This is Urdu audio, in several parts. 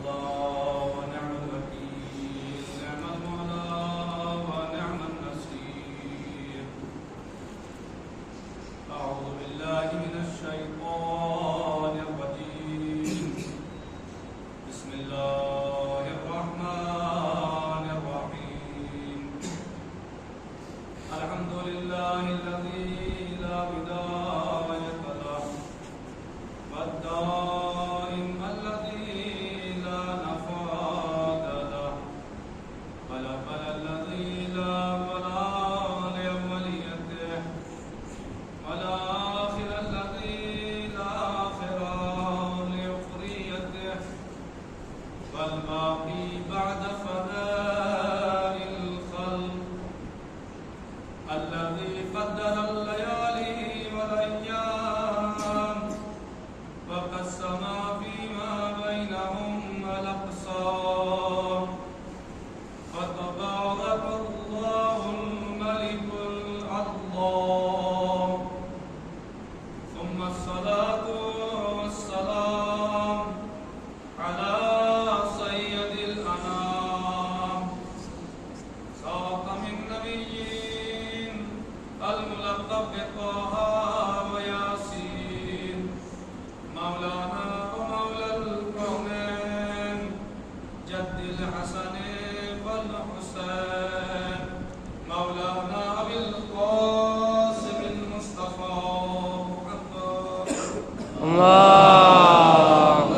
الله ونعم الوكيل، نعم المولى ونعم النصير. أعوذ بالله من الشيطان الرجيم. بسم الله الرحمن الرحيم. الحمد لله الذي لا بداية له والدائم الذي لا نفاد له والأول الذي لا بلاء لأوليته والآخر الذي لا آخر لأخريته والباقي بعد فناء الخلق الذي قدر الليالي والأيام وقسم فيما بينهم الأقسام. فتبارك الله الملك العظام. ثم الصلاة والسلام على سيد الأنام خاتم النبيين الملقب بطه وياسين مولانا ومولى الكونين جد الحسن والحسين مولانا أبي القاسم المصطفى محمد اللهم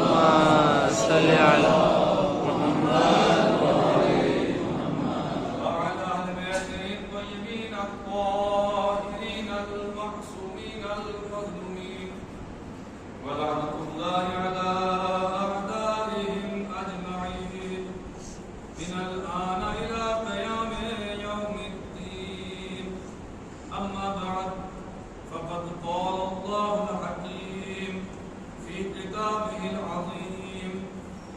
صل على محمد وعلى أهل بيته الطيبين الطاهرين المعصومين المظلومين ولعنة الله على أعدائهم أجمعين من الآن إلى قيام يوم الدين. أما بعد فقد قال الله الحكيم في كتابه العظيم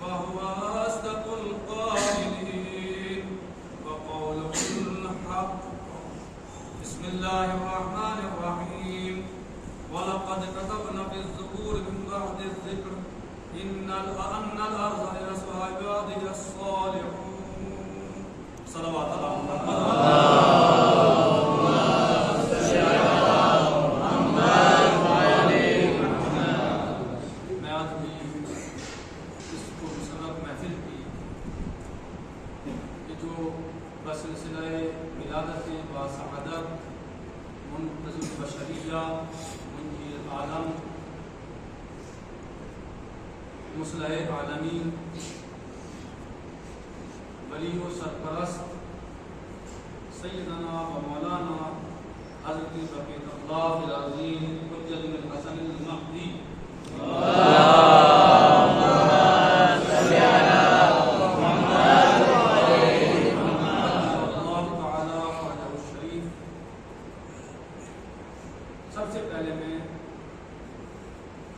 وهو أصدق القائلين وقوله الحق. بسم الله الرحمن الرحيم. ولقد كتبنا في الزبور من بعد الذكر إن الأرض يرثها عبادي الصالحون. صلوات الله میں آج بھی اس کو مسرت محفل کی کہ جو بسلسلہ ولادت باسعادت منتظم بشریہ منجی عالم مصلح عالمین ولی و سرپرست سیدنا و مولانا حضرت بقیت اللہ العظیم حجت الحسن المہدی سب سے پہلے میں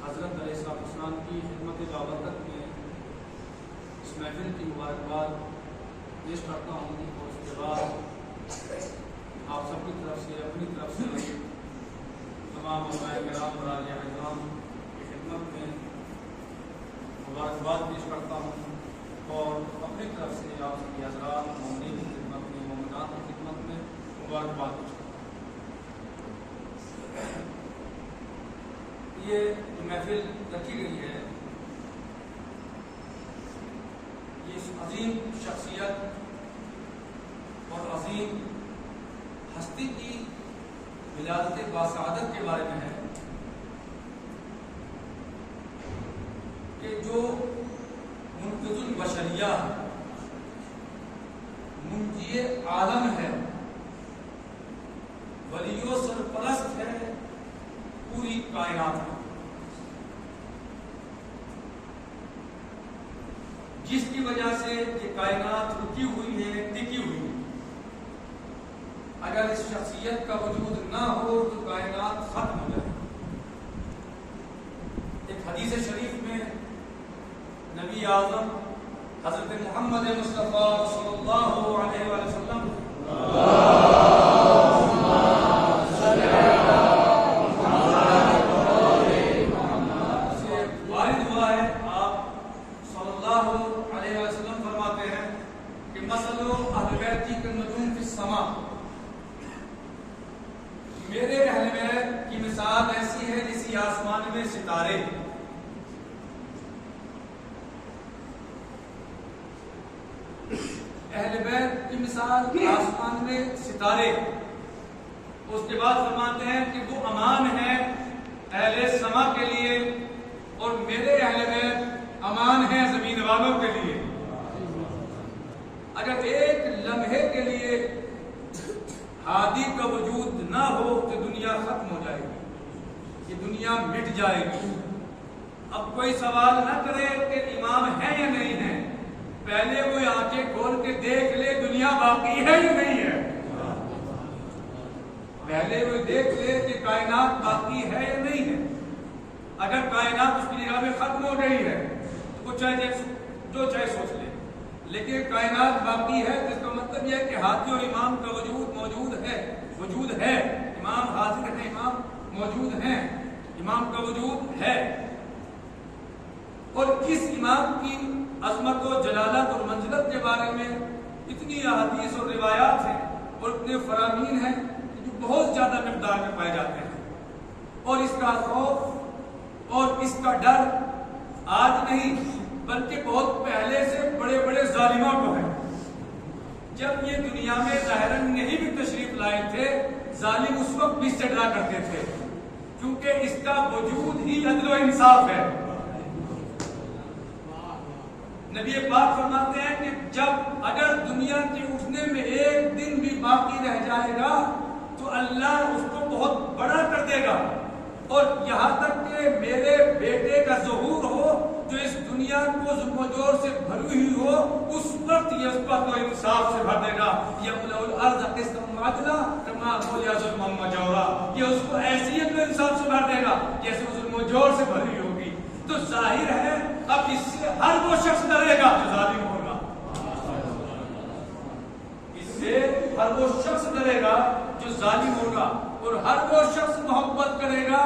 حضرت علیہ السلام کی خدمت بابرکت میں اس محفل کی مبارکباد پیش کرتا ہوں اور اس کے بعد آپ سب کی طرف سے اپنی طرف سے تمام علماء کرام اور عالیہ اعظام کی خدمت میں مبارکباد پیش کرتا ہوں اور اپنی طرف سے آپ سب کی حضرات مومنین کی خدمت میں مومنات کی خدمت میں مبارکباد پیش کرتا ہوں. یہ جو محفل رکھی گئی ہے یہ اس عظیم شخصیت اور عظیم ہستی کی ولادت باسعادت کے بارے میں ہے کہ جو منقذ البشریہ منجی عالم ہے ولی و سرپرست ہے پوری کائنات میں، جس کی وجہ سے یہ کائنات رکی ہوئی ہے ٹکی ہوئی ہے. اگر اس شخصیت کا وجود نہ ہو تو کائنات ختم ہو جائے. ایک حدیث شریف میں نبی اعظم حضرت محمد مصطفیٰ صلی اللہ علیہ وسلم سے وارد ہوا ہے. آپ صلی اللہ اسی آسمان میں ستارے، اہل بیت کی مثال آسمان میں ستارے، اس کے بعد فرماتے ہیں کہ وہ امان ہے اہل سما کے لیے، اور میرے اہل بیت امان ہے زمین والوں کے لیے۔ اگر ایک لمحے کے لیے ہادی کا وجود نہ ہو تو دنیا ختم ہو جائے گی، یہ دنیا مٹ جائے گی۔ اب کوئی سوال نہ کرے کہ امام ہے یا نہیں ہے، پہلے وہ آنکھیں کھول کے دیکھ لے دنیا باقی ہے یا نہیں ہے، پہلے وہ دیکھ لے کہ کائنات باقی ہے یا نہیں ہے۔ اگر کائنات اس کی نگاہ میں ختم ہو گئی ہے تو وہ چاہے جو چاہے سوچ لے، لیکن کائنات باقی ہے، جس کا مطلب یہ ہے کہ ہادی اور امام کا وجود موجود ہے، امام حاضر ہے، امام موجود ہیں، امام کا وجود ہے۔ اور اس امام کی عظمت و جلالت اور منزلت کے بارے میں اتنی احادیث اور روایات ہیں اور اتنے فرامین ہیں جو بہت زیادہ مقدار میں پائے جاتے ہیں، اور اس کا خوف اور اس کا ڈر آج نہیں بلکہ بہت پہلے سے بڑے بڑے ظالموں کو ہے۔ جب یہ دنیا میں ظاہراً نہیں بھی تشریف لائے تھے، ظالم اس وقت بھی اس سے ڈرا کرتے تھے، کیونکہ اس کا وجود ہی عدل و انصاف ہے۔ نبی پاک فرماتے ہیں کہ جب اگر دنیا کے اٹھنے میں ایک دن بھی باقی رہ جائے گا تو اللہ اس کو بہت بڑا کر دے گا، اور یہاں تک کہ میرے بیٹے کا ظہور ہو جو اس دنیا کو ظلم و جور سے بھری ہوئی ہو، اس وقت یہ اس پر تو انصاف سے بھر دے گا۔ یملأ الارض قسطا وعدلا کما ملئ ظلما وجورا، یہ اس کو ایسی عدل و انصاف سے بھر دے گا جیسے وہ ظلم و جور سے بھری ہوگی۔ تو ظاہر ہے اب اس سے ہر وہ شخص ڈرے گا جو ظالم ہوگا، اس سے ہر وہ شخص ڈرے گا جو ظالم ہوگا، اور ہر وہ شخص محبت کرے گا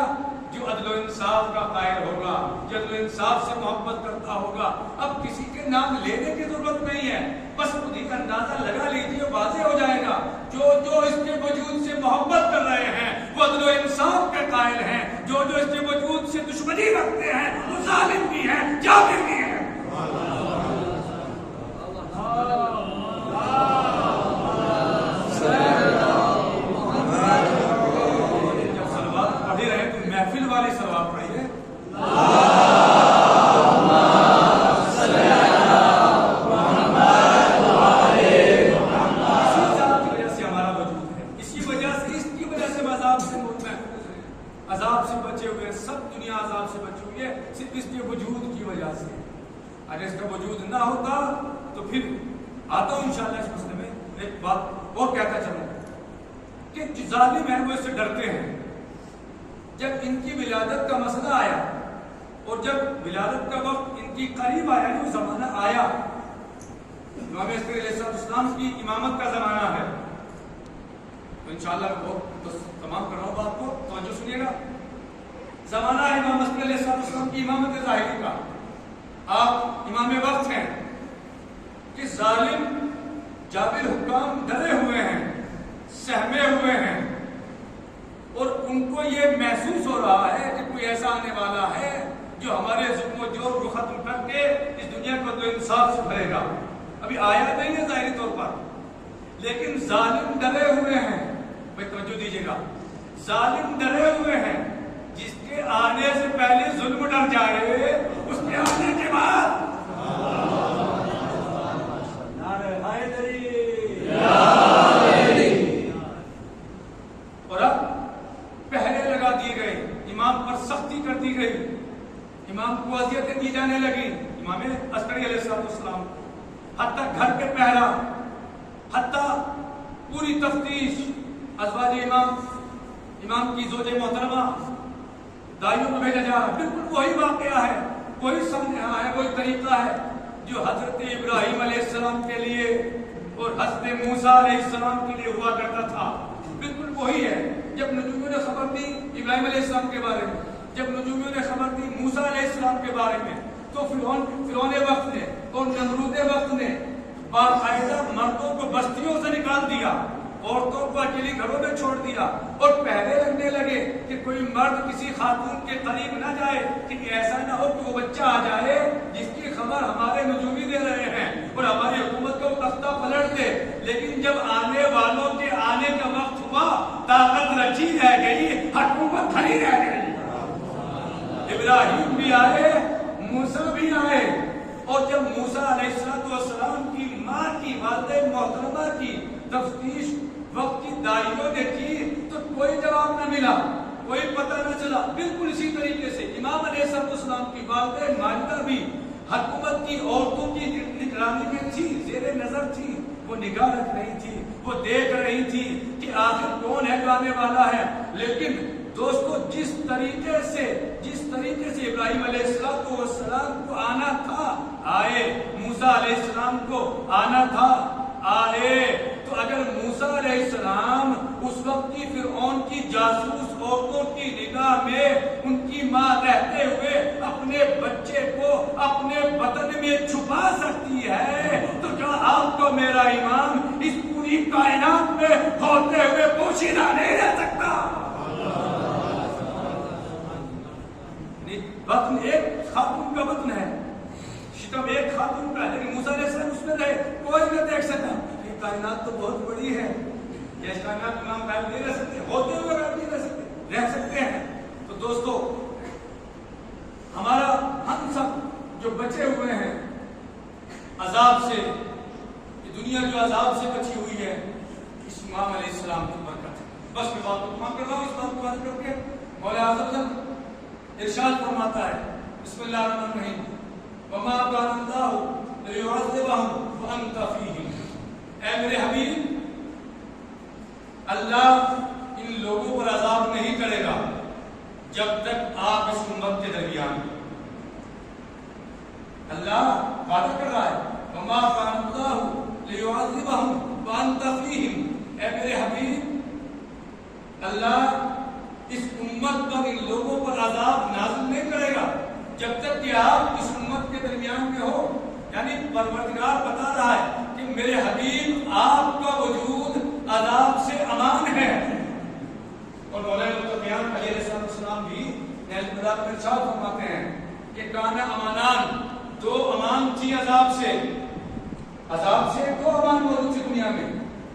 جو عدل و انصاف کا قائل ہوگا، جو عدل و انصاف سے محبت کرتا ہوگا۔ اب کسی کے نام لینے کی ضرورت نہیں ہے، بس خود ہی اندازہ لگا لیجیے، واضح ہو جائے گا۔ جو اس کے وجود سے محبت کر رہے ہیں وہ عدل و انصاف کے قائل ہیں، جو اس کے وجود سے دشمنی رکھتے ہیں وہ ظالم بھی ہیں، جابر بھی ہیں۔ جب صلوات پڑھی رہے تو محفل والی صلوات پڑھیے، عذاب سے بچے ہوئے، سب دنیا عذاب سے بچی ہوئی ہے صرف اس کے وجود کی وجہ سے۔ اگر اس کا وجود نہ ہوتا تو پھر آتا ہوں انشاءاللہ اس مسئلے میں ایک بات اور کہتا چلوں کہ جو ظالم ہیں وہ اس سے ڈرتے ہیں۔ جب ان کی ولادت کا مسئلہ آیا اور جب ولادت کا وقت ان کی قریب آیا، جو زمانہ آیا، امام عسکری علیہ السلام کی امامت کا زمانہ ہے، تو انشاءاللہ میں بہت تمام کر رہا ہوں بات کو، توجہ سنیے گا۔ زمانہ ہے امام عسکری علیہ السلام کی امامت ظاہری کا، آپ امام وقت ہیں کہ ظالم جابر حکام ڈرے ہوئے ہیں، سہمے ہوئے ہیں، اور ان کو یہ محسوس ہو رہا ہے کہ کوئی ایسا آنے والا ہے جو ہمارے ظلم و جور کو ختم کر کے اس دنیا کو تو انصاف سے بھرے گا۔ ابھی آیا نہیں ہے ظاہری طور پر، لیکن ظالم ڈرے ہوئے ہیں۔ بھائی توجہ دیجیے گا، ظالم ڈرے ہوئے ہیں، جس کے آنے سے پہلے ظلم ڈر جائے، اس کے آنے کے بعد اور اب پہلے لگا دیے گئے، امام پر سختی کر دی گئی، امام کو اذیتیں دی جانے لگی، امام عسکری علیہ السلام، حتیٰ گھر کے پہرا، حتیٰ پوری تفتیش، ازواج امام کی زوج محترمہ دائیوں کو بھیجا جا رہا، بالکل وہی واقعہ ہے، وہی سمجھا ہے، وہی طریقہ ہے جو حضرت ابراہیم علیہ السلام کے لیے اور حضرت موسیٰ علیہ السلام کے لیے ہوا کرتا تھا، بالکل وہی ہے۔ جب نجومیوں نے خبر دی ابراہیم علیہ السلام کے بارے میں، جب نجومیوں نے خبر دی موسیٰ علیہ السلام کے بارے میں، تو فرعون وقت نے اور نمرود وقت نے باقاعدہ مردوں کو بستیوں سے نکال دیا عورتوں کو اکیلی گھروں میں چھوڑ دیا اور پہلے لگنے لگے کہ کوئی مرد کسی خاتون کے قریب نہ جائے کہ ایسا نہ ہو کہ وہ بچہ آ جائے جس کی خبر ہمارے نجومی دے رہے ہیں اور ہماری حکومت کو تختہ پلٹ دے. لیکن جب آنے والوں کے آنے کا وقت ہوا طاقت رکھی رہ گئی, حکومت کھڑی رہ گئی. ابراہیم بھی آئے, موسیٰ بھی آئے, اور جب موسیٰ علیہ السلام کی ماں کی والدہ محترمہ کی تفتیش وقت کی دائیوں نے کی تو کوئی جواب نہ ملا, کوئی پتہ نہ چلا. بالکل اسی طریقے سے امام علیہ السلام کی والدہ ماجدہ بھی حکومت کی عورتوں کی نگرانی میں تھی, زیر نظر تھی, وہ نگاہ رکھ رہی تھی, وہ دیکھ رہی تھی کہ آخر کون ہے جو آنے والا ہے. لیکن دوستو جس طریقے سے ابراہیم علیہ السلام کو آنا تھا آئے, موسیٰ علیہ السلام کو آنا تھا آئے. تو اگر موسیٰ علیہ السلام اس وقت کی فرعون کی جاسوس عورتوں کی نگاہ میں ان کی ماں رہتے ہوئے اپنے بچے کو اپنے وطن میں چھپا سکتی ہے تو کیا آپ کو میرا امام اس پوری کائنات میں ہوتے ہوئے پوشیدہ نہیں رہ سکتا؟ وطن ایک خاتون کا وطن ہے, شکم ایک خاتون کا ہے, لیکن موسیٰ علیہ السلام اس میں رہے, کوئی نہ دیکھ سکا. یہ کائنات تو بہت بڑی ہے, یہ کائنات میں ہم غائب نہیں رہ سکتے, ہوتے ہوئے غائب نہیں رہ سکتے, رہ سکتے ہیں. تو دوستو ہمارا ہم سب جو بچے ہوئے ہیں عذاب سے, یہ دنیا جو عذاب سے بچی ہوئی ہے اس امام علیہ السلام کی برکت ہے. بس میں بات کو تمام کر رہا ہوں, اس بات کو یاد کر کے مولا اعظم ارشاد فرماتا ہے بسم اللہ الرحمن الرحیم وما كان الله ليعذبهم وانت فيهم. اے میرے حبیب, اللہ ان لوگوں پر عذاب نہیں کرے گا جب تک آپ اس امت کے درمیان. اللہ وعدہ کر رہا ہے وما كان الله ليعذبهم وانت فيهم. اے میرے حبیب, اللہ اس امت پر ان لوگوں پر عذاب نازل نہیں کرے گا جب تک کہ آپ اس امت کے درمیان میں ہو. یعنی پروردگار بتا رہا ہے کہ میرے حبیب آپ کا وجود عذاب سے امان ہے. اور مولانا متقیان علیہ السلام بھی نہج البلاغہ میں ارشاد فرماتے ہیں کہ کان امانان, دو امان تھی عذاب سے. عذاب سے دو امان موجود تھی دنیا میں,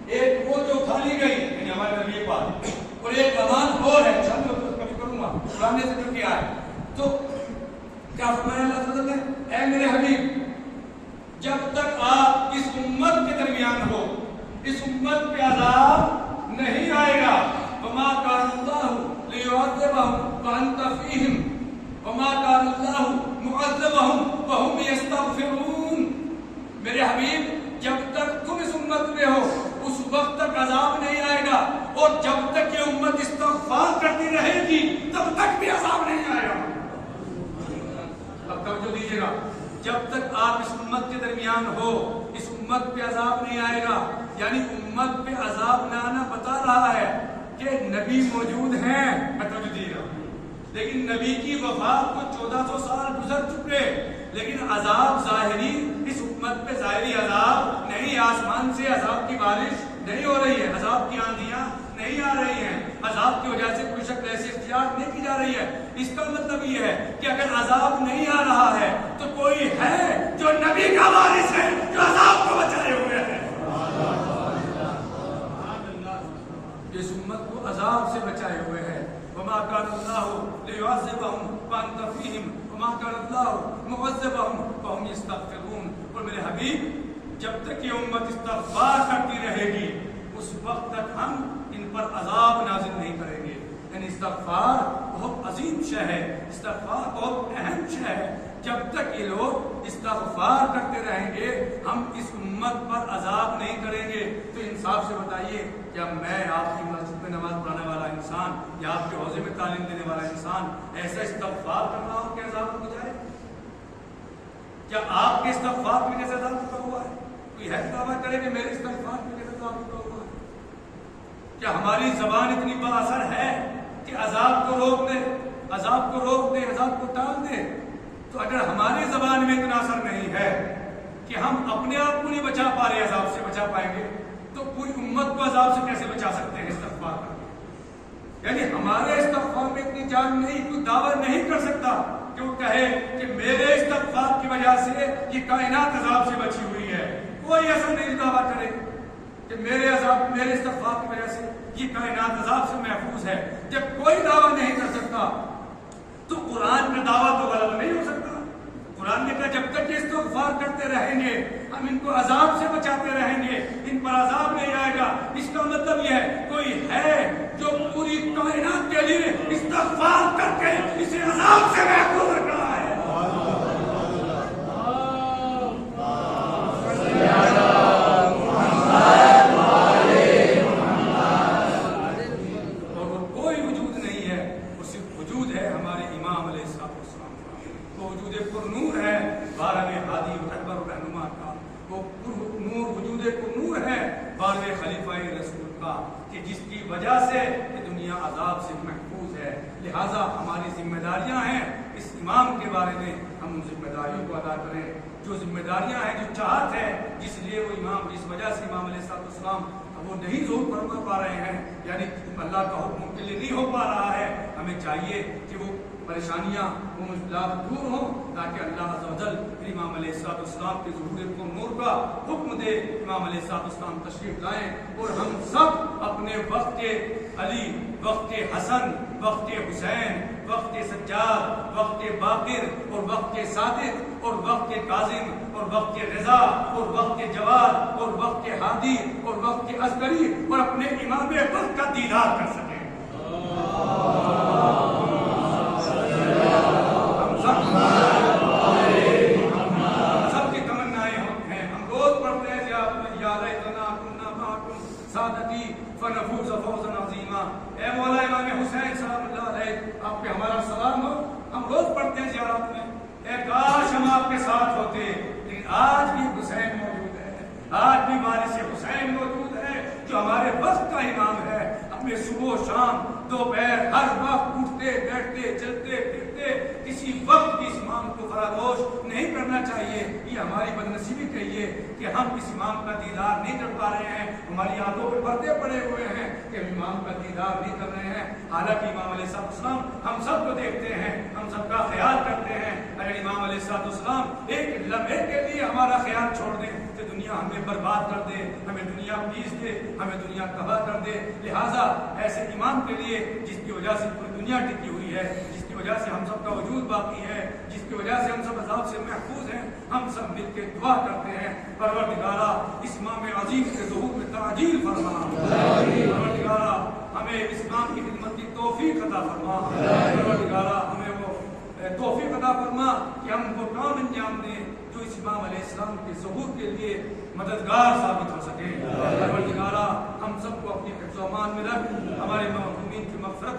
ایک وہ جو اٹھا لی گئی یعنی ہمارے نبی پاک, اور ایک امان اور ہے چلو کبھی کروں گا قرآن سے ذکر کیا ہے. تو کیا فرمایا اللہ تعالیٰ نے, اے میرے حبیب جب تک آپ اس امت کے درمیان ہو اس امت پہ عذاب نہیں آئے گا. وما كان الله ليعذبهم وانت فيهم وما كان الله معذبهم وهم يستغفرون. میرے حبیب جب تک تم اس امت میں ہو اس وقت تک عذاب نہیں آئے گا, اور جب تک یہ امت استغفار کرتی رہے گی تب تک بھی عذاب نہیں آئے گا. اب توجہ دیجیے گا, جب تک آپ اس امت کے درمیان ہو اس امت پہ عذاب نہیں آئے گا. یعنی امت پہ عذاب نہ آنا بتا رہا ہے کہ نبی موجود ہیں, توجہ دیجیے گا, لیکن نبی کی وفات کو 1400 سال گزر چکے, لیکن عذاب ظاہری اس امت پہ ظاہری عذاب نہیں, آسمان سے عذاب کی بارش نہیں ہو رہی ہے, عذاب کی آندھیاں نہیں آ رہی ہیں, عذاب کی وجہ سے کوئی شکل ایسی اختیار نہیں کی جا رہی ہے. اس کا مطلب یہ ہے کہ اگر عذاب نہیں آ رہا ہے تو کوئی ہے جو نبی کا وارث ہے جو عذاب کو بچائے ہوئے ہے. اس امت کو عذاب سے بچائے ہوئے ہے. وما كان الله ليعذبهم وانت فيهم وما كان الله معذبهم وهم يستغفرون. اور میرے حبیب جب تک یہ امت استغفار کرتی رہے گی اس وقت تک ہم ان پر عذاب نازل نہیں کریں گے. یعنی استغفار بہت عظیم شے ہے, استغفار بہت اہم شے ہے. جب تک یہ لوگ استغفار کرتے رہیں گے ہم اس امت پر عذاب نہیں کریں گے. تو انصاف سے بتائیے, کیا میں آپ کی مسجد میں نماز پڑھانے والا انسان یا آپ کے حوضے میں تعلیم دینے والا انسان ایسا استغفار کر رہا ہوں کہ عذاب ہو جائے؟ کیا آپ کے استغفار کی وجہ سے عذاب رکا ہوا ہے؟ کوئی ہے دعویٰ کرے کہ میرے استغفار کی وجہ سے عذاب رکا ہوا ہے؟ کیا ہماری زبان اتنی با اثر ہے کہ عذاب کو روک دے, عذاب کو روک دے, عذاب کو ٹال دے؟ تو اگر ہماری زبان میں اتنا اثر نہیں ہے کہ ہم اپنے آپ کو نہیں بچا پا رہے, عذاب سے بچا پائیں گے, تو تو پوری امت کو عذاب سے کیسے بچا سکتے ہیں استغفار کر کے؟ یعنی ہمارے استغفار میں اتنی جان نہیں، کوئی دعویٰ نہیں کر سکتا کہ وہ کہے کہ میرے استغفار کی وجہ سے یہ کائنات عذاب سے بچی ہوئی ہے۔ کوئی ایسا نہیں دعویٰ کرے کہ میرے استغفار کی وجہ سے یہ کائنات عذاب سے محفوظ ہے۔ جب کوئی دعویٰ نہیں کر سکتا تو قرآن کا دعویٰ تو غلط نہیں ہو سکتا۔ قرآن نے کہا جب تک یہ استغفار کرتے رہیں گے ہم ان کو عذاب سے بچاتے رہیں گے، ان پر عذاب نہیں آئے گا۔ اس کا مطلب یہ ہے کوئی ہے جو پوری کائنات کے لیے استغفار کر کے اسے عذاب سے محفوظ رکھ رہا ہے۔ اور وہ کوئی وجود نہیں ہے، وہ صرف وجود ہے ہمارے امام علیہ السلام کا، وہ وجود پر نور ہے 12ویں ہادی رہبر و رہنما کا، وہ نور وجود پر نور ہے 12ویں خلیفہ رسول کا، کہ جس کی وجہ سے یہ دنیا عذاب سے محفوظ ہے۔ لہٰذا ہماری ذمہ داریاں ہیں اس امام کے بارے میں ہم ان ذمہ داریوں کو ادا کریں، جو ذمہ داریاں ہیں، جو چاہت ہے جس لیے وہ امام، جس وجہ سے امام علیہ السلام وہ نہیں ظہور فرما پا رہے ہیں، یعنی اللہ کا حکم ان کے لیے نہیں ہو پا رہا ہے، ہمیں چاہیے کہ وہ پریشانیاں، وہ مشکلات دور ہوں تاکہ اللہ عز و جل امام علیہ السلام کے ظہور کو نور کا حکم دے، امام علیہ السلام تشریف لائیں اور ہم سب اپنے وقت کے علی، وقت کے حسن، وقت کے حسین، وقت کے سجاد، وقت کے باقر اور وقت کے صادق اور وقت کے کاظم اور وقت کے رضا اور وقت کے جواد اور وقت کے ہادی اور وقت کے عسکری اور اپنے امام وقت کا دیدار کر سکیں۔ سب کی تمنائیں ہیں، ہم روز پڑھتے ہیں یا لیتنا کنا معکم سادتی فنفوز فوزا عظیما۔ اے مولا امام حسین سلام اللہ علیہ، آپ پہ ہمارا سلام ہو۔ ہم روز پڑھتے ہیں زیارت میں، اے کاش ہم آپ کے ساتھ ہوتے، لیکن آج بھی حسین موجود ہے، آج بھی وارث حسین موجود ہے جو ہمارے وقت کا امام ہے۔ ہمیں صبح و شام دوپہر ہر وقت اٹھتے بیٹھتے چلتے پھرتے کسی وقت بھی اس امام کو فراموش نہیں کرنا چاہیے۔ یہ ہماری بدنصیبی کہیے کہ ہم اس امام کا دیدار نہیں کر پا رہے ہیں، ہماری آنکھوں پہ پردے پڑے ہوئے ہیں کہ ہم امام کا دیدار نہیں کر رہے ہیں، حالانکہ امام علیہ السلام ہم سب کو دیکھتے ہیں، ہم سب کا خیال کرتے ہیں۔ اگر امام علیہ السلام ایک لمحے کے لیے ہمارا خیال چھوڑ دیں تو دنیا ہمیں برباد کر دے، ہمیں دنیا پیس دے، ہمیں دنیا تباہ کر دے۔ لہٰذا ایسے امام کے لیے جس کی وجہ سے پوری دنیا ٹکی ہوئی ہے، جس کی وجہ سے ہم سب کا وجود باقی ہے، جس کی وجہ سے ہم سب عذاب سے محفوظ ہیں، ہم سب مل کے دعا کرتے ہیں پروردگارا اس امام عظیم کے ظہور میں تعجیل فرما، پروردگارا ہمیں اس امام کی خدمت کی توفیق عطا فرما، پروردگارا ہمیں وہ توفیق عطا فرما کہ ہم وہ کام انجام دیں جو اس امام علیہ السلام کے ظہور کے لیے مددگار ثابت ہو سکے۔ پروردگارا ہم سب کو اپنی حفظ و امان میں رکھ، ہمارے محرومین کی مغفرت